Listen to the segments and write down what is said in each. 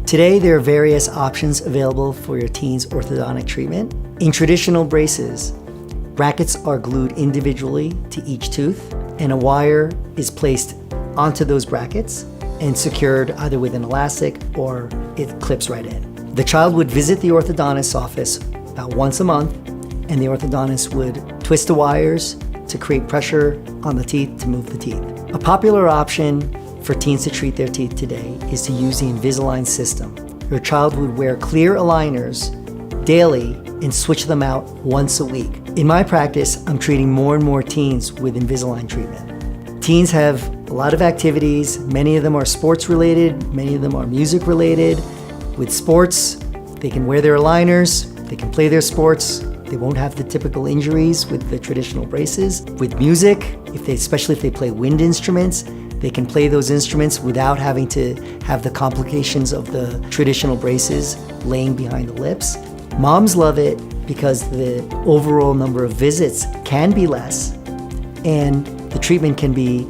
Today, there are various options available for your teen's orthodontic treatment. In traditional braces, brackets are glued individually to each tooth, and a wire is placed onto those brackets and secured either with an elastic or it clips right in. The child would visit the orthodontist's office about once a month, and the orthodontist would twist the wires to create pressure on the teeth to move the teeth. A popular option for teens to treat their teeth today is to use the Invisalign system. Your child would wear clear aligners daily and switch them out once a week. In my practice, I'm treating more and more teens with Invisalign treatment. Teens have a lot of activities. Many of them are sports related, many of them are music related. With sports, they can wear their aligners, they can play their sports, they won't have the typical injuries with the traditional braces. With music, especially if they play wind instruments, they can play those instruments without having to have the complications of the traditional braces laying behind the lips. Moms love it because the overall number of visits can be less, and the treatment can be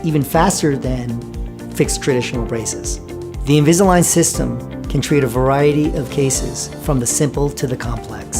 even faster than fixed traditional braces. The Invisalign system can treat a variety of cases, from the simple to the complex.